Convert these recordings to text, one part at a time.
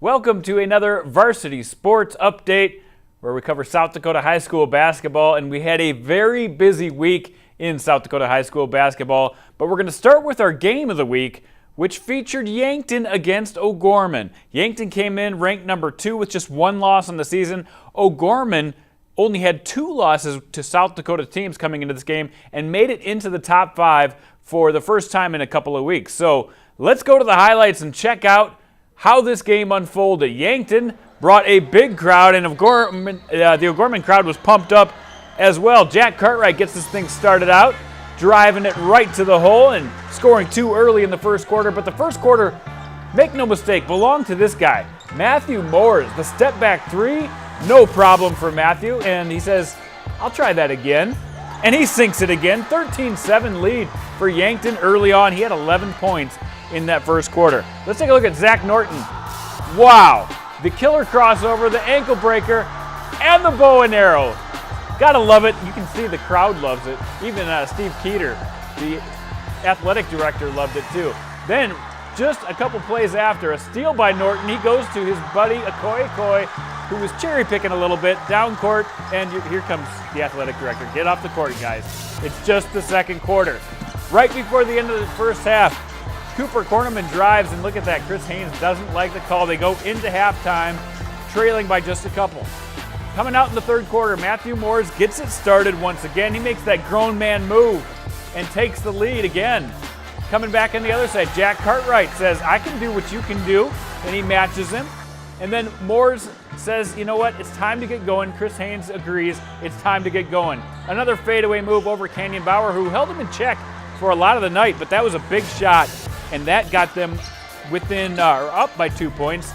Welcome to another Varsity Sports Update where we cover South Dakota High School basketball, and we had a very busy week in South Dakota High School basketball, but we're going to start with our game of the week, which featured Yankton against O'Gorman. Yankton came in ranked number 2 with just 1 loss on the season. O'Gorman only had 2 losses to South Dakota teams coming into this game and made it into the top 5 for the first time in a couple of weeks. So let's go to the highlights and check out how this game unfolded. Yankton brought a big crowd, and the O'Gorman crowd was pumped up as well. Jack Cartwright gets this thing started out, driving it right to the hole and scoring 2 early in the first quarter. But the first quarter, make no mistake, belonged to this guy, Matthew Moores. The step back 3, no problem for Matthew, and he says, I'll try that again. And he sinks it again. 13-7 lead for Yankton early on. He had 11 points in that first quarter. Let's take a look at Zach Norton. Wow, the killer crossover, the ankle breaker, and the bow and arrow. Gotta love it. You can see the crowd loves it. Even Steve Keeter, the athletic director, loved it too. Then, just a couple plays after, a steal by Norton. He goes to his buddy Okoye, who was cherry picking a little bit down court, and here comes the athletic director. Get off the court, guys. It's just the second quarter. Right before the end of the first half, Cooper Cornerman drives, and look at that. Chris Haynes doesn't like the call. They go into halftime, trailing by just a couple. Coming out in the third quarter, Matthew Moores gets it started once again. He makes that grown man move and takes the lead again. Coming back on the other side, Jack Cartwright says, I can do what you can do, and he matches him. And then Moores says, you know what, it's time to get going. Chris Haynes agrees, it's time to get going. Another fadeaway move over Canyon Bauer, who held him in check for a lot of the night, but that was a big shot, and that got them up by 2 points.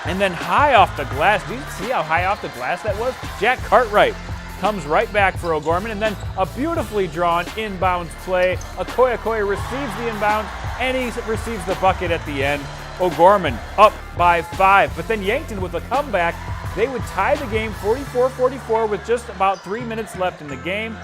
And then high off the glass, do you see how high off the glass that was? Jack Cartwright comes right back for O'Gorman, and then a beautifully drawn inbounds play. Okoye receives the inbound, and he receives the bucket at the end. O'Gorman up by 5. But then Yankton with a comeback, they would tie the game 44-44 with just about 3 minutes left in the game.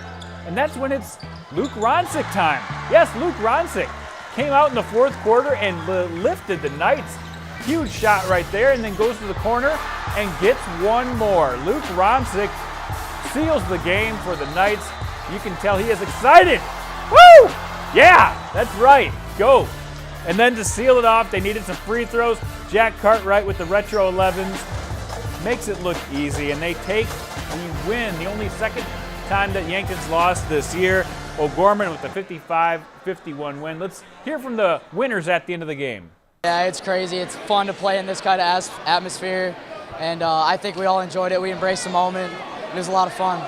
And that's when it's Luke Ronsick time. Yes, Luke Ronsick came out in the fourth quarter and lifted the Knights. Huge shot right there, and then goes to the corner and gets one more. Luke Ronsick seals the game for the Knights. You can tell he is excited. Woo! Yeah, that's right. Go. And then to seal it off, they needed some free throws. Jack Cartwright with the retro 11s makes it look easy, and they take the win. The only second time that Yankton's lost this year. O'Gorman with the 55-51 win. Let's hear from the winners at the end of the game. Yeah, it's crazy. It's fun to play in this kind of atmosphere, and I think we all enjoyed it. We embraced the moment. It was a lot of fun.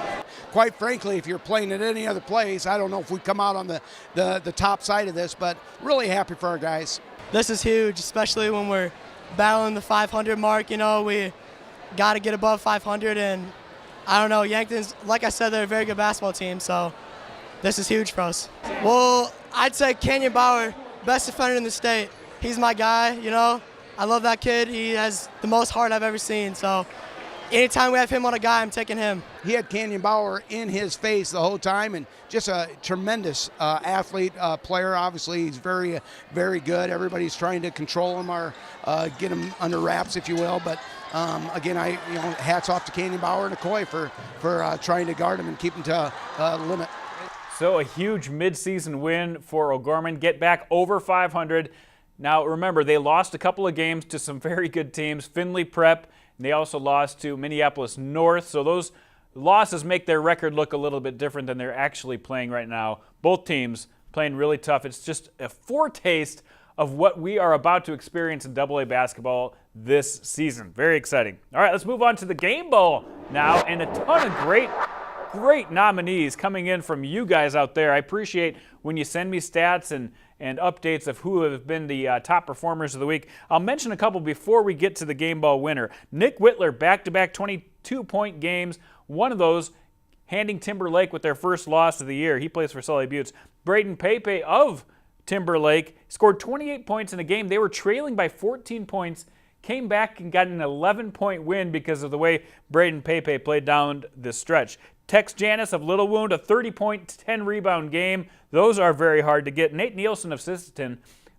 Quite frankly, if you're playing at any other place, I don't know if we come out on the top side of this, but really happy for our guys. This is huge, especially when we're battling the 500 mark. You know, we got to get above 500, and I don't know, Yankton's, like I said, they're a very good basketball team, so this is huge for us. Well, I'd say Canyon Bauer, best defender in the state. He's my guy, you know. I love that kid. He has the most heart I've ever seen, so anytime we have him on a guy, I'm taking him. He had Canyon Bauer in his face the whole time, and just a tremendous athlete, player. Obviously, he's very, very good. Everybody's trying to control him or get him under wraps, if you will. But again, hats off to Canyon Bauer and Okoye for trying to guard him and keep him to limit. So a huge midseason win for O'Gorman. Get back over 500. Now remember, they lost a couple of games to some very good teams, Findlay Prep, and they also lost to Minneapolis North. So those losses make their record look a little bit different than they're actually playing right now. Both teams playing really tough. It's just a foretaste of what we are about to experience in AA basketball this season. Very exciting. All right, let's move on to the game ball now, and a ton of great nominees coming in from you guys out there. I appreciate when you send me stats and updates of who have been the top performers of the week. I'll mention a couple before we get to the game ball winner. Nick Whitler, back-to-back 22-point games. One of those handing Timberlake with their first loss of the year. He plays for Sully Buttes. Braden Pepe of Timberlake scored 28 points in a game. They were trailing by 14 points, came back and got an 11-point win because of the way Braden Pepe played down the stretch. Tex Janis of Little Wound, a 30-point, 10-rebound game. Those are very hard to get. Nate Nielsen of Sisseton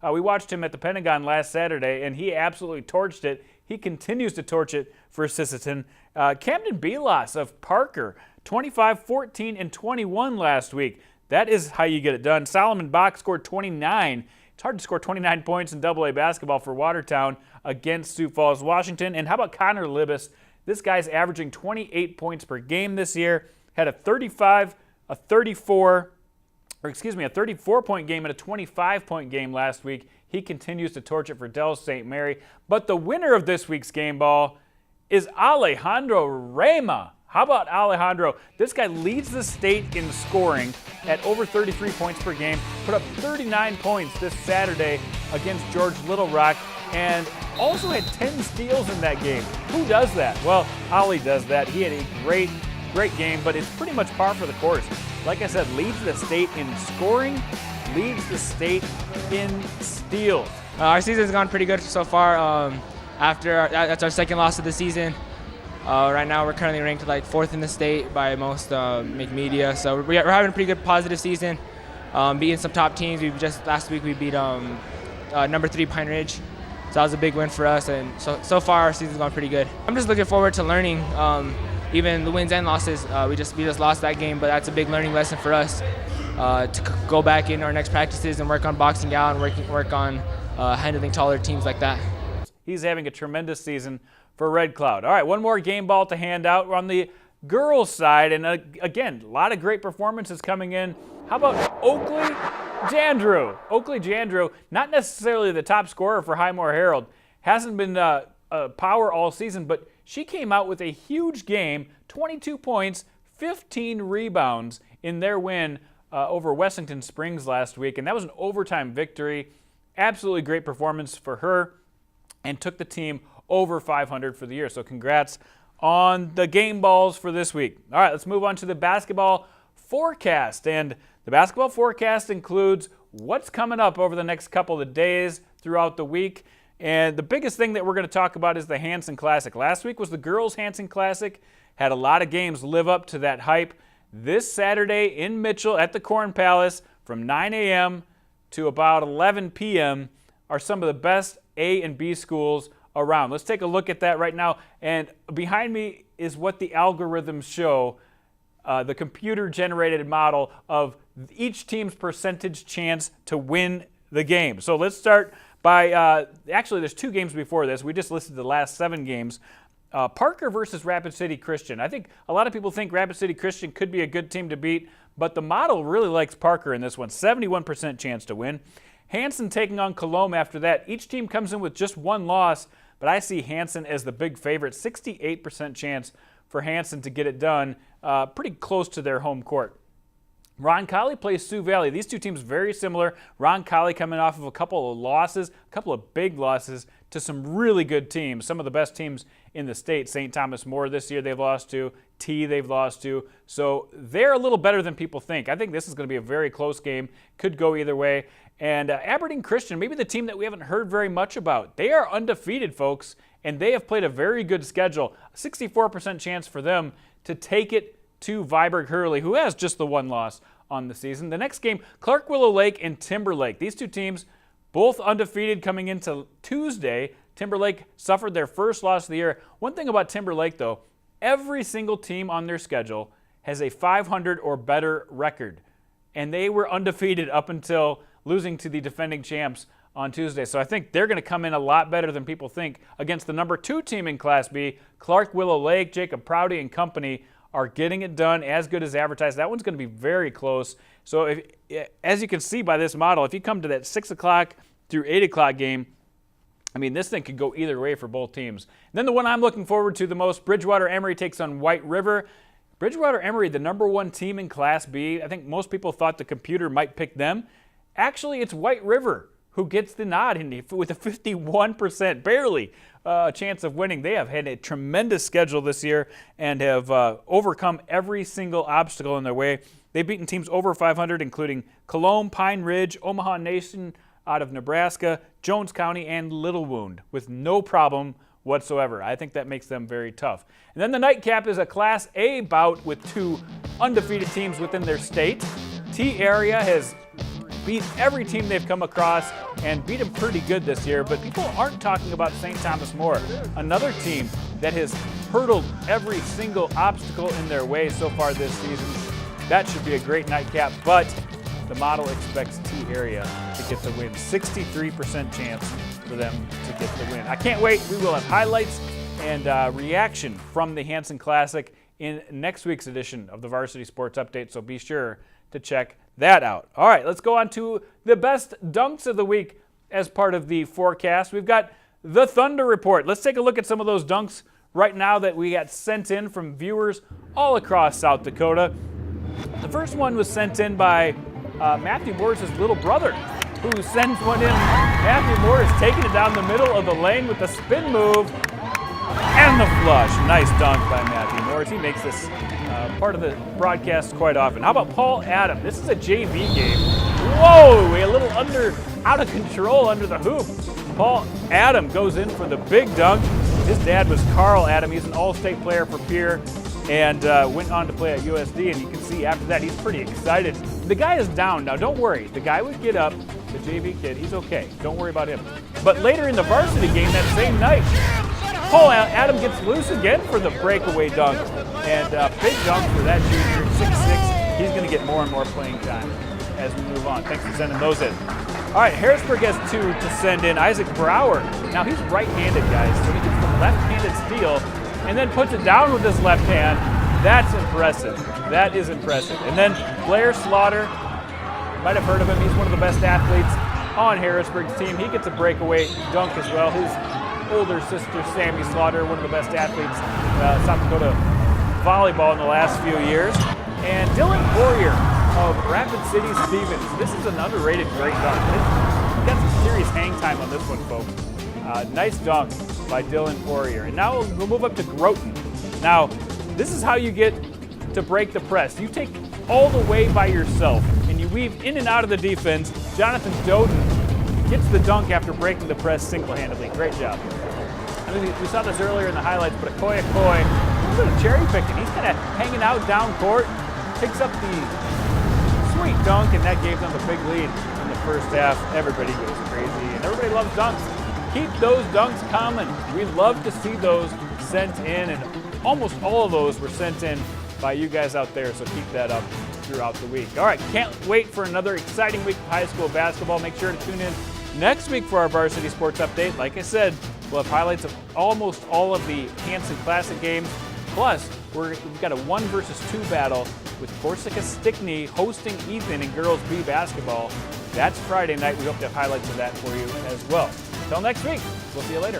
We watched him at the Pentagon last Saturday, and he absolutely torched it. He continues to torch it for Sisseton. Camden Belos of Parker, 25, 14, and 21 last week. That is how you get it done. Solomon Bach scored 29. It's hard to score 29 points in AA basketball for Watertown against Sioux Falls, Washington. And how about Connor Libis? This guy's averaging 28 points per game this year. Had a 34-point game and a 25-point game last week. He continues to torch it for Del St. Mary. But the winner of this week's game ball is Alejandro Rama. How about Alejandro? This guy leads the state in scoring at over 33 points per game. Put up 39 points this Saturday against George Little Rock and also had 10 steals in that game. Who does that? Well, Ali does that. He had a great game, but it's pretty much par for the course. Like I said, leads the state in scoring, leads the state in steals. Our season's gone pretty good so far. That's our second loss of the season. Right now, we're currently ranked like 4th in the state by most media. So we're having a pretty good positive season, beating some top teams. Last week we beat number 3 Pine Ridge. So that was a big win for us, and so far our season's gone pretty good. I'm just looking forward to learning, even the wins and losses. We just lost that game, but that's a big learning lesson for us to go back in our next practices and work on boxing out and work on handling taller teams like that. He's having a tremendous season for Red Cloud. All right, one more game ball to hand out. We're on the girls' side, and again, a lot of great performances coming in. How about Oakley Jandrew? Oakley Jandrew, not necessarily the top scorer for Highmore Herald, hasn't been a power all season, but she came out with a huge game, 22 points, 15 rebounds in their win over Wessington Springs last week, and that was an overtime victory. Absolutely great performance for her, and took the team over 500 for the year. So congrats on the game balls for this week. All right, let's move on to the basketball forecast. And the basketball forecast includes what's coming up over the next couple of days throughout the week. And the biggest thing that we're going to talk about is the Hanson Classic. Last week was the girls' Hanson Classic. Had a lot of games live up to that hype. This Saturday in Mitchell at the Corn Palace from 9 a.m. to about 11 p.m. are some of the best A and B schools around. Let's take a look at that right now. And behind me is what the algorithms show, the computer-generated model of each team's percentage chance to win the game. So let's start by, actually there's 2 games before this. We just listed the last 7 games. Parker versus Rapid City Christian. I think a lot of people think Rapid City Christian could be a good team to beat, but the model really likes Parker in this one. 71% chance to win. Hanson taking on Colombe after that. Each team comes in with just 1 loss, but I see Hanson as the big favorite. 68% chance for Hanson to get it done, pretty close to their home court. Roncalli plays Sioux Valley. These 2 teams very similar. Roncalli coming off of a couple of losses, a couple of big losses to some really good teams, some of the best teams in the state. St. Thomas More this year they've lost to, T they've lost to. So they're a little better than people think. I think this is going to be a very close game. Could go either way. And Aberdeen Christian, maybe the team that we haven't heard very much about. They are undefeated, folks, and they have played a very good schedule. 64% chance for them to take it to Viborg Hurley, who has just the 1 loss on the season. The next game, Clark Willow Lake and Timberlake. These 2 teams, both undefeated coming into Tuesday. Timberlake suffered their first loss of the year. One thing about Timberlake, though, every single team on their schedule has a 500 or better record, and they were undefeated up until losing to the defending champs on Tuesday. So I think they're going to come in a lot better than people think against the number 2 team in Class B. Clark Willow Lake, Jacob Prouty and company are getting it done as good as advertised. That one's going to be very close. So as you can see by this model, if you come to that 6 o'clock through 8 o'clock game, I mean, this thing could go either way for both teams. And then the one I'm looking forward to the most, Bridgewater Emory takes on White River. Bridgewater Emory, the number 1 team in Class B. I think most people thought the computer might pick them. Actually, it's White River who gets the nod with a 51%, barely, chance of winning. They have had a tremendous schedule this year and have overcome every single obstacle in their way. They've beaten teams over 500, including Colombe, Pine Ridge, Omaha Nation out of Nebraska, Jones County, and Little Wound with no problem whatsoever. I think that makes them very tough. And then the nightcap is a Class A bout with 2 undefeated teams within their state. T area has beat every team they've come across and beat them pretty good this year, but people aren't talking about St. Thomas more. Another team that has hurdled every single obstacle in their way so far this season. That should be a great nightcap, but the model expects T-Area to get the win. 63% chance for them to get the win. I can't wait. We will have highlights and reaction from the Hanson Classic in next week's edition of the Varsity Sports Update, so be sure to check that out. All right, let's go on to the best dunks of the week as part of the forecast. We've got the Thunder Report. Let's take a look at some of those dunks right now that we got sent in from viewers all across South Dakota. The first one was sent in by Matthew Morris's little brother, who sends one in. Matthew Morris taking it down the middle of the lane with the spin move and the flush. Nice dunk by Matthew Morris. He makes this part of the broadcast quite often. How about Paul Adam? This is a JV game. Whoa, a little out of control under the hoop. Paul Adam goes in for the big dunk. His dad was Carl Adam. He's an all-state player for Pierre and went on to play at USD, and you can see after that he's pretty excited. The guy is down now. Don't worry. The guy would get up. The JV kid, he's okay. Don't worry about him. But later in the varsity game that same night, Paul Adam gets loose again for the breakaway dunk. And big dunk for that junior, 6'6". He's going to get more and more playing time as we move on. Thanks for sending those in. All right, Harrisburg has two to send in. Isaac Brower. Now he's right-handed, guys, so he gets the left-handed steal and then puts it down with his left hand. That's impressive. That is impressive. And then Blair Slaughter, you might have heard of him. He's one of the best athletes on Harrisburg's team. He gets a breakaway dunk as well. His older sister, Sammy Slaughter, one of the best athletes South Dakota volleyball in the last few years. And Dylan Poirier of Rapid City Stevens. This is an underrated great dunk. He got some serious hang time on this one, folks. Nice dunk by Dylan Poirier. And now we'll move up to Groton. Now, this is how you get to break the press. You take all the way by yourself and you weave in and out of the defense. Jonathan Doden gets the dunk after breaking the press single-handedly. Great job. I mean, we saw this earlier in the highlights, but Okoye, a little bit of cherry picking. He's kind of hanging out down court, picks up the sweet dunk, and that gave them a big lead in the first half. Everybody goes crazy, and everybody loves dunks. Keep those dunks coming. We love to see those sent in, and almost all of those were sent in by you guys out there, so keep that up throughout the week. All right, can't wait for another exciting week of high school basketball. Make sure to tune in next week for our Varsity Sports Update. Like I said, we'll have highlights of almost all of the Hanson Classic games. Plus, we've got a 1 versus 2 battle with Corsica Stickney hosting Ethan in girls B basketball. That's Friday night. We hope to have highlights of that for you as well. Until next week, we'll see you later.